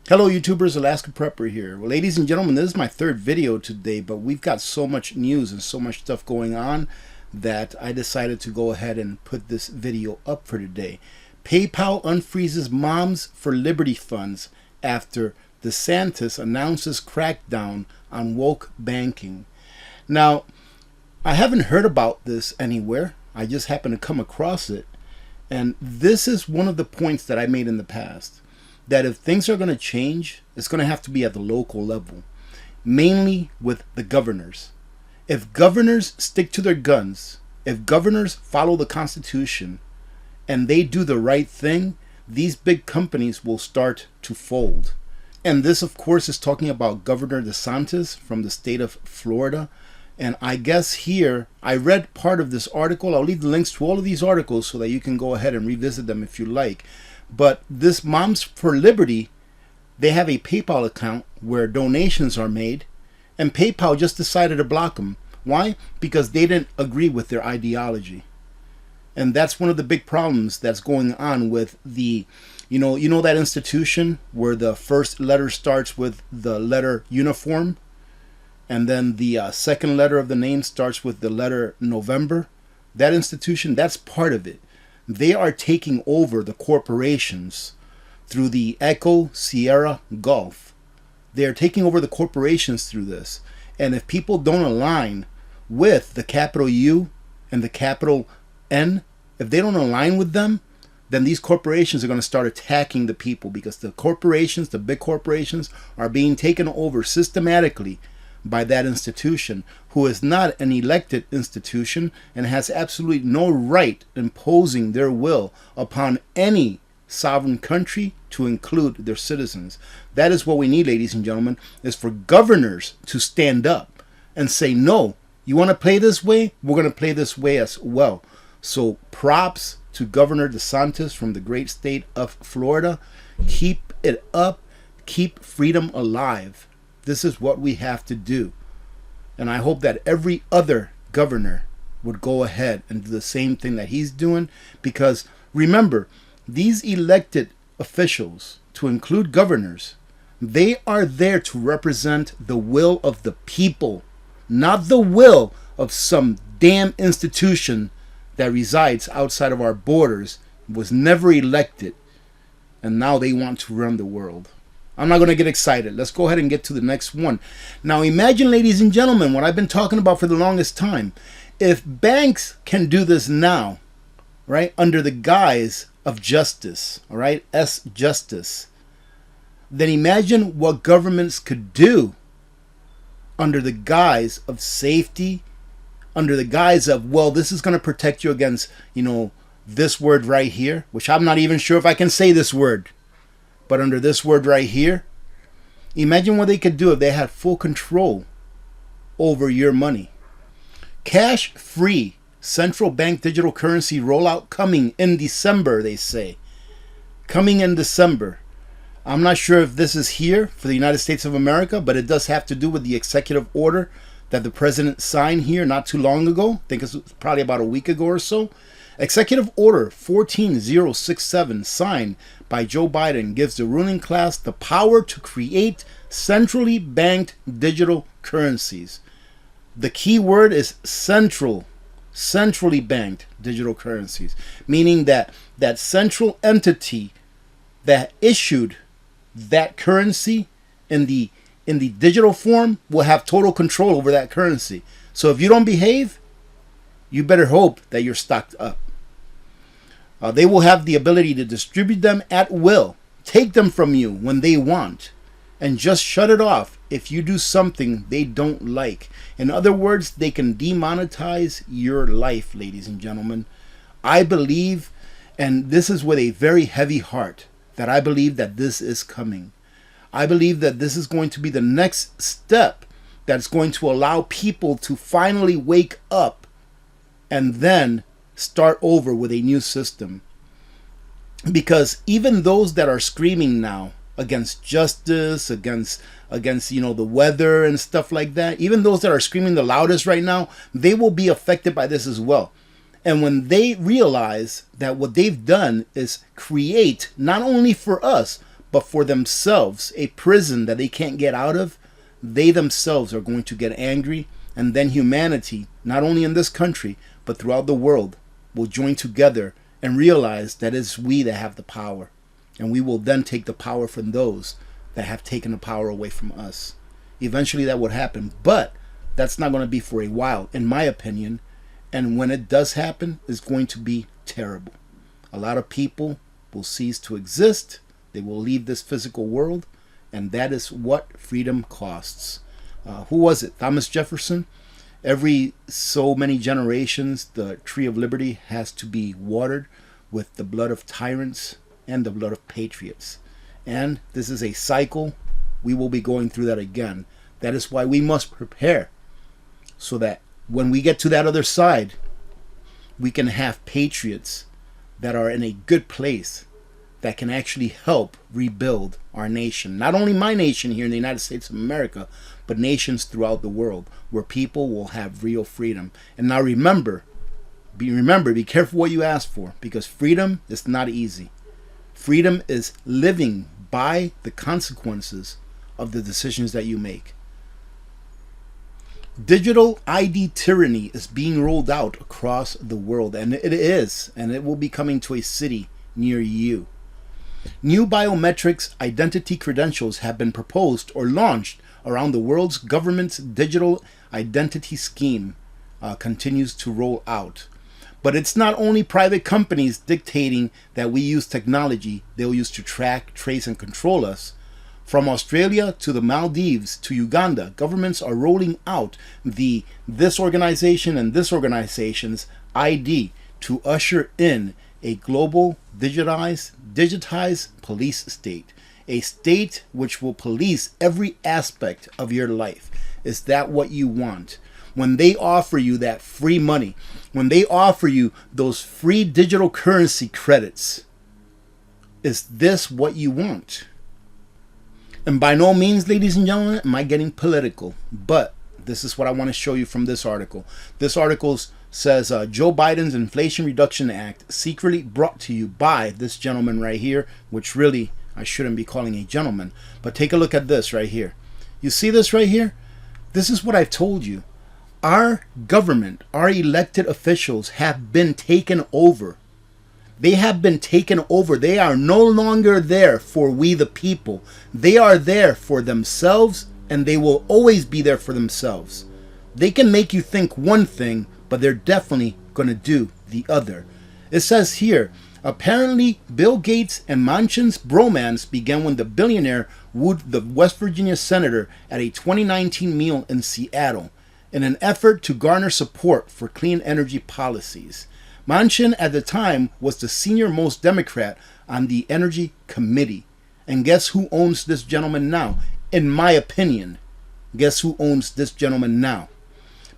Hello YouTubers, Alaska Prepper here. Well, ladies and gentlemen, this is my third video today, but we've got so much news and so much stuff going on that I decided to go ahead and put this video up for today. PayPal unfreezes Moms for Liberty funds after DeSantis announces crackdown on woke banking. Now, I haven't heard about this anywhere. I just happened to come across it. And this is one of the points that I made in the past. That if things are going to change, it's going to have to be at the local level, mainly with the governors. If governors stick to their guns, if governors follow the Constitution, and they do the right thing, these big companies will start to fold. And this, of course, is talking about Governor DeSantis from the state of Florida. And I guess here, I read part of this article. I'll leave the links to all of these articles so that you can go ahead and revisit them if you like. But this Moms for Liberty, they have a PayPal account where donations are made, and PayPal just decided to block them. Why? Because they didn't agree with their ideology. And that's one of the big problems that's going on with the, you know that institution where the first letter starts with the letter uniform, and then the second letter of the name starts with the letter November? That institution, that's part of it. They are taking over the corporations through the Echo Sierra Gulf. They are taking over the corporations through this. And if people don't align with the capital U and the capital N, if they don't align with them, then these corporations are going to start attacking the people, because the corporations, the big corporations, are being taken over systematically by that institution, who is not an elected institution and has absolutely no right imposing their will upon any sovereign country, to include their citizens. That is what we need, ladies and gentlemen, is for governors to stand up and say, no, you want to play this way? We're going to play this way as well. So props to Governor DeSantis from the great state of Florida. Keep it up. Keep freedom alive. This is what we have to do. And I hope that every other governor would go ahead and do the same thing that he's doing. Because remember, these elected officials, to include governors, they are there to represent the will of the people, not the will of some damn institution that resides outside of our borders, was never elected, and now they want to run the world. I'm not going to get excited. Let's go ahead and get to the next one. Now imagine, ladies and gentlemen, what I've been talking about for the longest time. If banks can do this now, right, under the guise of justice, all right, justice, then imagine what governments could do under the guise of safety, under the guise of, well, this is going to protect you against, this word right here, which I'm not even sure if I can say this word. But under this word right here, imagine what they could do if they had full control over your money. Cash-free central bank digital currency rollout coming in December, they say. Coming in December. I'm not sure if this is here for the United States of America, but it does have to do with the executive order that the president signed here not too long ago. I think it's probably about a week ago or so. Executive Order 14067, signed by Joe Biden, gives the ruling class the power to create centrally banked digital currencies. The key word is centrally banked digital currencies, meaning that that central entity that issued that currency in the digital form will have total control over that currency. So if you don't behave, you better hope that you're stocked up. They will have the ability to distribute them at will, take them from you when they want, and just shut it off if you do something they don't like. In other words, they can demonetize your life, ladies and gentlemen. I believe, and this is with a very heavy heart, that I believe that this is coming. I believe that this is going to be the next step that's going to allow people to finally wake up and then start over with a new system. Because even those that are screaming now against justice, against the weather and stuff like that, even those that are screaming the loudest right now, they will be affected by this as well. And when they realize that what they've done is create, not only for us, but for themselves, a prison that they can't get out of, they themselves are going to get angry, and then humanity, not only in this country, but throughout the world, will join together and realize that it's we that have the power. And we will then take the power from those that have taken the power away from us. Eventually that would happen, but that's not going to be for a while, in my opinion. And when it does happen, it's going to be terrible. A lot of people will cease to exist. They will leave this physical world. And that is what freedom costs. Who was it? Thomas Jefferson? Every so many generations, the tree of liberty has to be watered with the blood of tyrants and the blood of patriots. And this is a cycle. We will be going through that again. That is why we must prepare, so that when we get to that other side, we can have patriots that are in a good place, that can actually help rebuild our nation. Not only my nation here in the United States of America, but nations throughout the world, where people will have real freedom. And now remember, be careful what you ask for, because freedom is not easy. Freedom is living by the consequences of the decisions that you make. Digital ID tyranny is being rolled out across the world, and it will be coming to a city near you. New biometrics identity credentials have been proposed or launched around the world's government's digital identity scheme continues to roll out. But it's not only private companies dictating that we use technology they'll use to track, trace, and control us. From Australia to the Maldives to Uganda, governments are rolling out this organization and this organization's ID to usher in a global digitized police state, a state which will police every aspect of your life. Is that what you want? When they offer you that free money, when they offer you those free digital currency credits, is this what you want? And by no means, ladies and gentlemen, am I getting political, but this is what I want to show you from this article. This article says Joe Biden's Inflation Reduction Act, secretly brought to you by this gentleman right here, which really I shouldn't be calling a gentleman. But take a look at this right here. You see this right here? This is what I've told you. Our government, our elected officials have been taken over. They have been taken over. They are no longer there for we the people. They are there for themselves, and they will always be there for themselves. They can make you think one thing, but they're definitely going to do the other. It says here, apparently Bill Gates and Manchin's bromance began when the billionaire wooed the West Virginia senator at a 2019 meal in Seattle in an effort to garner support for clean energy policies. Manchin at the time was the senior-most Democrat on the Energy Committee. And guess who owns this gentleman now? In my opinion, guess who owns this gentleman now?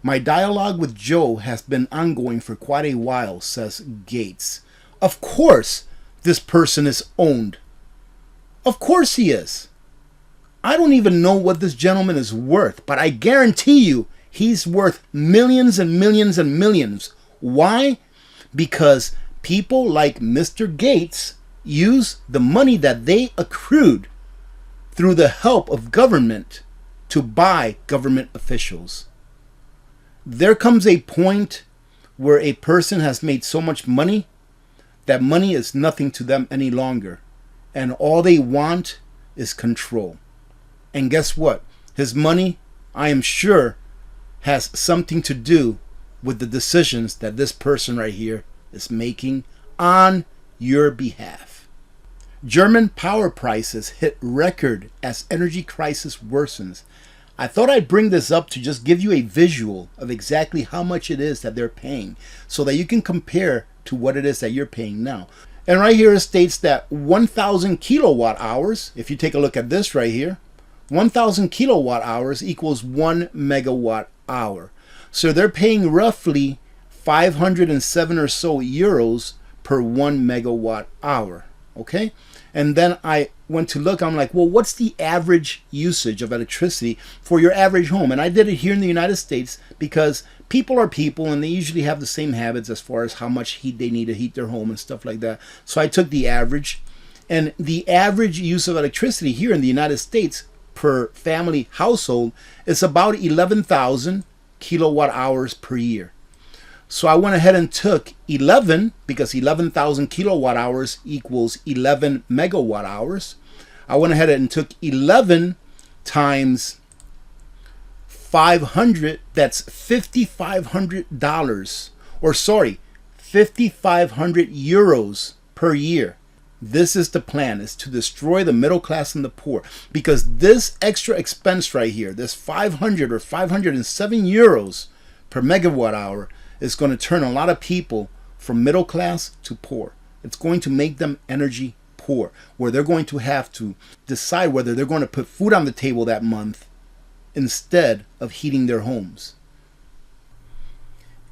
My dialogue with Joe has been ongoing for quite a while, says Gates. Of course this person is owned. Of course he is. I don't even know what this gentleman is worth, but I guarantee you he's worth millions and millions and millions. Why? Because people like Mr. Gates use the money that they accrued through the help of government to buy government officials. There comes a point where a person has made so much money that money is nothing to them any longer, and all they want is control. And guess what? His money, I am sure, has something to do with the decisions that this person right here is making on your behalf. German power prices hit record as energy crisis worsens. I thought I'd bring this up to just give you a visual of exactly how much it is that they're paying, so that you can compare to what it is that you're paying now. And right here it states that 1,000 kilowatt hours, if you take a look at this right here, 1,000 kilowatt hours equals 1 megawatt hour. So they're paying roughly 507 or so euros per 1 megawatt hour. Okay? And then I went to look, I'm like, well, what's the average usage of electricity for your average home? And I did it here in the United States because people are people and they usually have the same habits as far as how much heat they need to heat their home and stuff like that. So I took the average, And the average use of electricity here in the United States per family household is about 11,000 kilowatt hours per year. So I went ahead and took 11, because 11,000 kilowatt hours equals 11 megawatt hours. I went ahead and took 11 times 500, that's $5,500, or sorry, 5,500 euros per year. This is the plan, is to destroy the middle class and the poor, because this extra expense right here, this 500 or 507 euros per megawatt hour, is going to turn a lot of people from middle class to poor. It's going to make them energy poor, where they're going to have to decide whether they're going to put food on the table that month instead of heating their homes.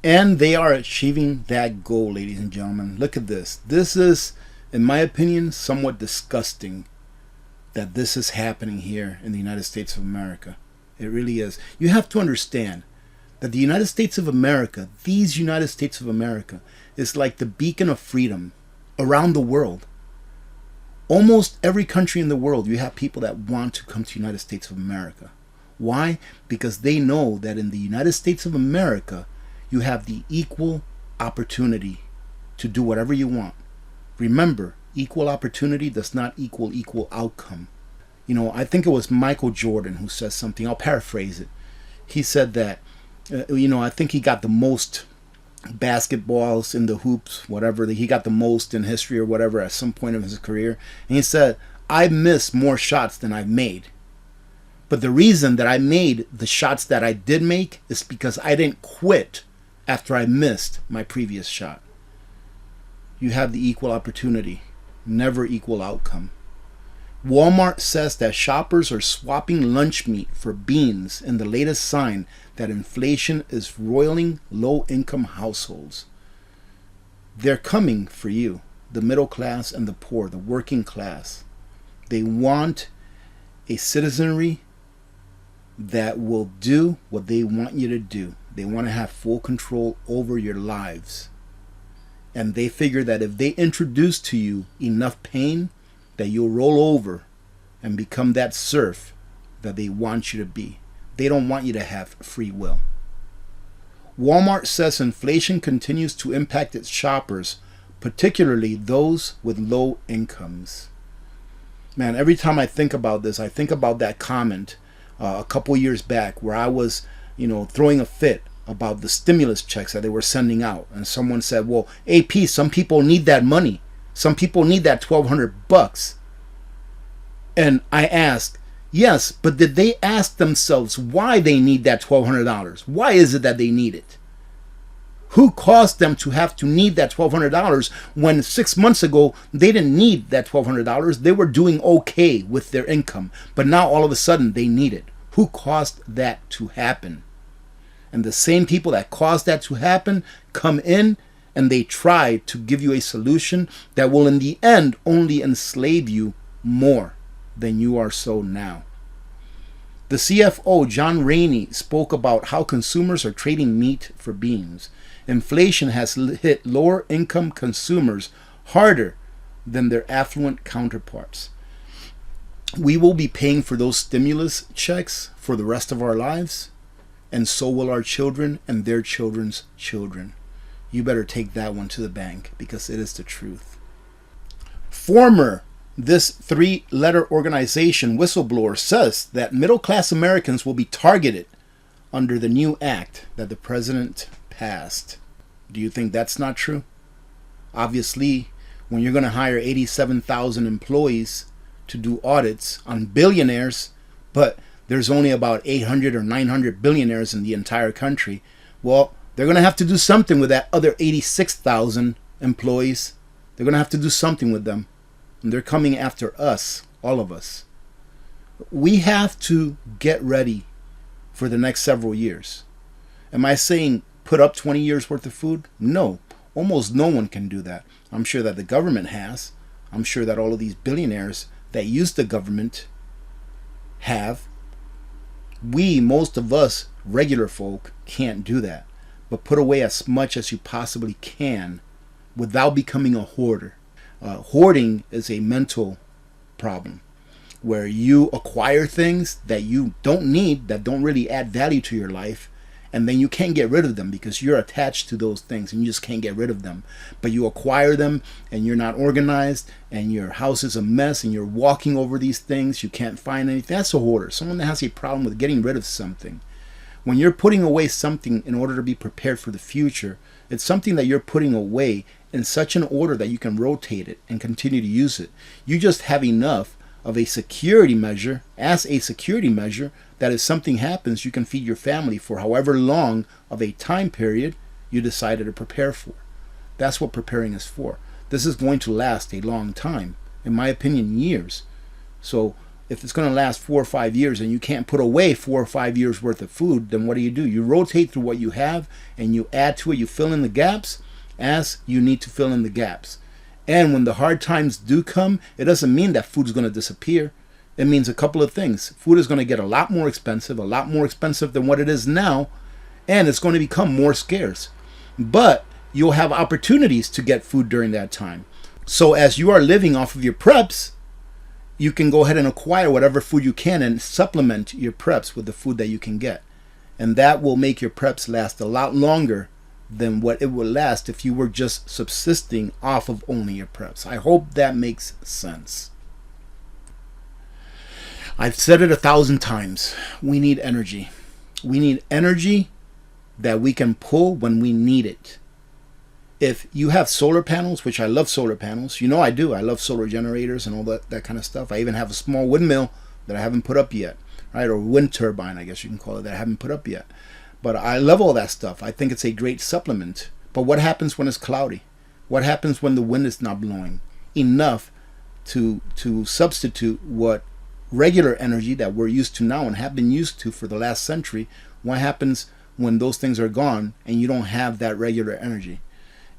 And they are achieving that goal, ladies and gentlemen. Look at this. This is, in my opinion, somewhat disgusting that this is happening here in the United States of America. It really is. You have to understand that the United States of America, these United States of America, is like the beacon of freedom around the world. Almost every country in the world, you have people that want to come to the United States of America. Why? Because they know that in the United States of America, you have the equal opportunity to do whatever you want. Remember, equal opportunity does not equal equal outcome. You know, I think it was Michael Jordan who says something, I'll paraphrase it. He said that, I think he got the most basketballs in the hoops, whatever, he got the most in history or whatever at some point of his career. And he said, I missed more shots than I've made. But the reason that I made the shots that I did make is because I didn't quit after I missed my previous shot. You have the equal opportunity, never equal outcome. Walmart says that shoppers are swapping lunch meat for beans in the latest sign that inflation is roiling low-income households. They're coming for you, the middle class and the poor, the working class. They want a citizenry that will do what they want you to do. They want to have full control over your lives. And they figure that if they introduce to you enough pain, that you'll roll over and become that serf that they want you to be. They don't want you to have free will. Walmart says inflation continues to impact its shoppers, particularly those with low incomes. Man, every time I think about this, I think about that comment a couple years back where I was, throwing a fit about the stimulus checks that they were sending out. And someone said, well, AP, some people need that money. Some people need that $1,200. And I asked, yes, but did they ask themselves why they need that $1,200? Why is it that they need it? Who caused them to have to need that $1,200 when 6 months ago they didn't need that $1,200? They were doing okay with their income, but now all of a sudden they need it. Who caused that to happen? And the same people that caused that to happen come in and they try to give you a solution that will in the end only enslave you more than you are so now. The CFO, John Rainey, spoke about how consumers are trading meat for beans. Inflation has hit lower income consumers harder than their affluent counterparts. We will be paying for those stimulus checks for the rest of our lives, and so will our children and their children's children. You better take that one to the bank because it is the truth. This 3-letter organization, Whistleblower, says that middle-class Americans will be targeted under the new act that the president passed. Do you think that's not true? Obviously, when you're going to hire 87,000 employees to do audits on billionaires, but there's only about 800 or 900 billionaires in the entire country, well, they're going to have to do something with that other 86,000 employees. They're going to have to do something with them. And they're coming after us, all of us. We have to get ready for the next several years. Am I saying put up 20 years worth of food? No, almost no one can do that. I'm sure that the government has. I'm sure that all of these billionaires that use the government have. Most of us regular folk can't do that. But put away as much as you possibly can without becoming a hoarder. Hoarding is a mental problem where you acquire things that you don't need, that don't really add value to your life, and then you can't get rid of them because you're attached to those things and you just can't get rid of them. But you acquire them and you're not organized and your house is a mess and you're walking over these things, you can't find anything. That's a hoarder, someone that has a problem with getting rid of something. When you're putting away something in order to be prepared for the future, it's something that you're putting away in such an order that you can rotate it and continue to use it. You just have enough of a security measure, as a security measure, that if something happens, you can feed your family for however long of a time period you decided to prepare for. That's what preparing is for. This is going to last a long time, in my opinion, years. So if it's going to last 4 or 5 years and you can't put away 4 or 5 years worth of food, then what do? You rotate through what you have and you add to it. You fill in the gaps as you need to fill in the gaps. And when the hard times do come, it doesn't mean that food is going to disappear. It means a couple of things. Food is going to get a lot more expensive than what it is now, and it's going to become more scarce. But you'll have opportunities to get food during that time. So as you are living off of your preps, you can go ahead and acquire whatever food you can and supplement your preps with the food that you can get. And that will make your preps last a lot longer than what it would last if you were just subsisting off of only your preps. I hope that makes sense. I've said it 1,000 times. We need energy. We need energy that we can pull when we need it. If you have solar panels, which I love solar panels, you know I do. I love solar generators and all that kind of stuff. I even have a small windmill that I haven't put up yet, right? Or wind turbine, I guess you can call it, that I haven't put up yet. But I love all that stuff. I think it's a great supplement. But what happens when it's cloudy? What happens when the wind is not blowing enough to substitute what regular energy that we're used to now and have been used to for the last century? What happens when those things are gone and you don't have that regular energy?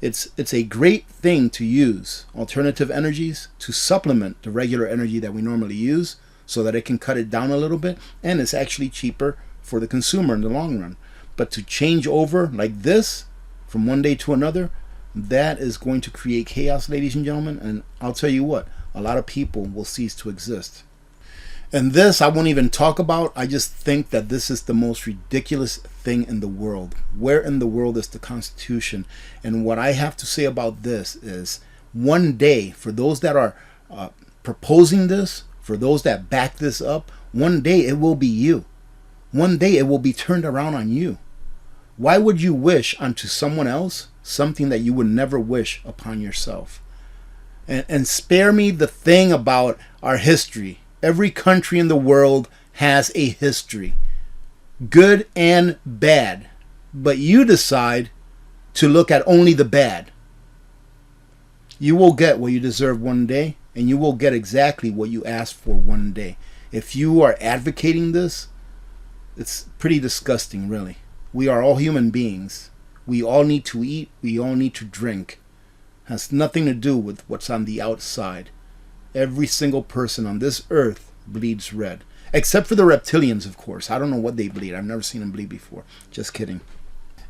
It's a great thing to use alternative energies to supplement the regular energy that we normally use so that it can cut it down a little bit, and it's actually cheaper for the consumer in the long run. But to change over like this from one day to another, that is going to create chaos, ladies and gentlemen, and I'll tell you what, a lot of people will cease to exist. And this I won't even talk about. I just think that this is the most ridiculous thing in the world. Where in the world is the Constitution? And what I have to say about this is, one day, for those that are proposing this, for those that back this up, one day it will be you. One day it will be turned around on you. Why would you wish unto someone else something that you would never wish upon yourself? And spare me the thing about our history. Every country in the world has a history, good and bad, but you decide to look at only the bad. You will get what you deserve one day, and you will get exactly what you asked for one day. If you are advocating this, it's pretty disgusting, really. We are all human beings. We all need to eat. We all need to drink. It has nothing to do with what's on the outside. Every single person on this earth bleeds red. Except for the reptilians, of course. I don't know what they bleed. I've never seen them bleed before. Just kidding.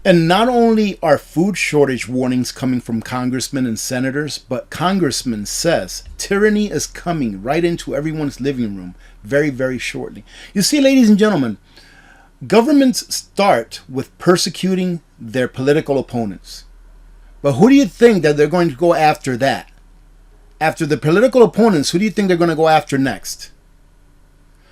And not only are food shortage warnings coming from congressmen and senators, but congressman says tyranny is coming right into everyone's living room very, very shortly. You see, ladies and gentlemen, governments start with persecuting their political opponents. But who do you think that they're going to go after that? After the political opponents, who do you think they're going to go after next?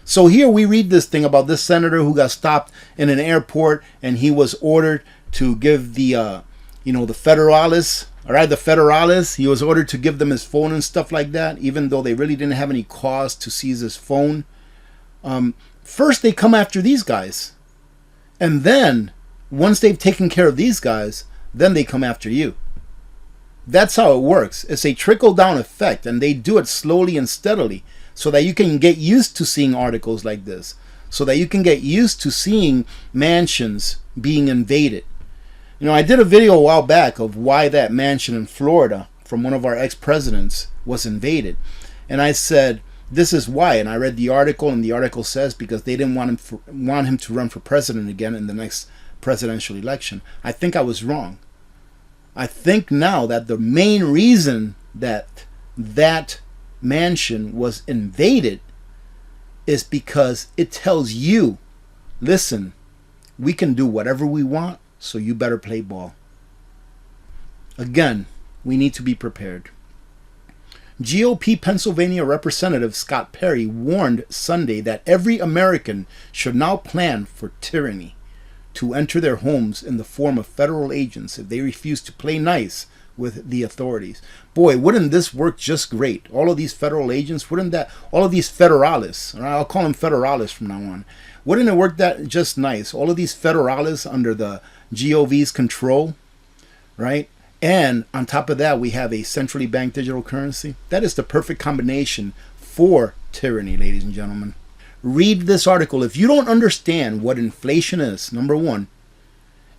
So here we read this thing about this senator who got stopped in an airport, and he was ordered to give the federales, all right, the federales, he was ordered to give them his phone and stuff like that, even though they really didn't have any cause to seize his phone. First, they come after these guys. And then, once they've taken care of these guys, then they come after you. That's how it works. It's a trickle-down effect, and they do it slowly and steadily so that you can get used to seeing articles like this, so that you can get used to seeing mansions being invaded. You know, I did a video a while back of why that mansion in Florida from one of our ex-presidents was invaded. And I said, this is why. And I read the article, and the article says because they didn't want him to run for president again in the next presidential election. I think I was wrong. I think now that the main reason that that mansion was invaded is because it tells you, listen, we can do whatever we want, so you better play ball. Again, we need to be prepared. GOP Pennsylvania Representative Scott Perry warned Sunday that every American should now plan for tyranny to enter their homes in the form of federal agents if they refuse to play nice with the authorities. Boy, wouldn't this work just great? All of these federal agents, wouldn't that, all of these federales, or I'll call them federales from now on, wouldn't it work that just nice? All of these federales under the GOV's control, right? And on top of that, we have a centrally banked digital currency. That is the perfect combination for tyranny, ladies and gentlemen. Read this article. If you don't understand what inflation is, number one,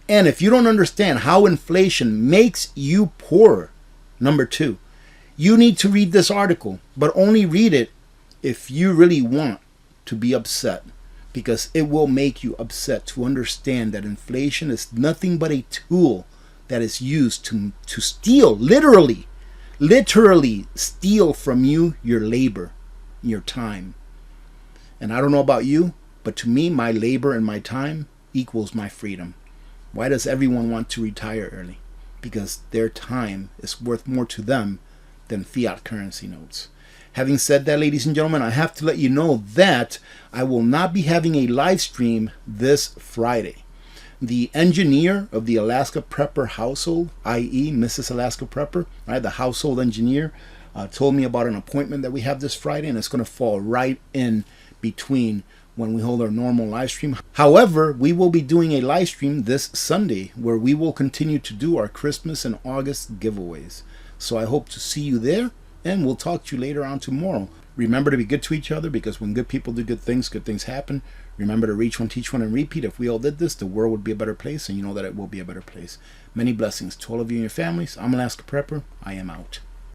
and if you don't understand how inflation makes you poorer, number two, you need to read this article, but only read it if you really want to be upset, because it will make you upset to understand that inflation is nothing but a tool that is used to steal, literally steal from you your labor, your time. And I don't know about you, but to me, my labor and my time equals my freedom. Why does everyone want to retire early? Because their time is worth more to them than fiat currency notes. Having said that, ladies and gentlemen, I have to let you know that I will not be having a live stream this Friday. The engineer of the Alaska Prepper household, i.e. Mrs. Alaska Prepper, right, the household engineer, told me about an appointment that we have this Friday, and it's going to fall right in between when we hold our normal live stream. However, we will be doing a live stream this Sunday where we will continue to do our Christmas and August giveaways. So I hope to see you there, and we'll talk to you later on tomorrow. Remember to be good to each other, because when good people do good things happen. Remember to reach one, teach one, and repeat. If we all did this, the world would be a better place, and you know that it will be a better place. Many blessings to all of you and your families. I'm Alaska Prepper. I am out.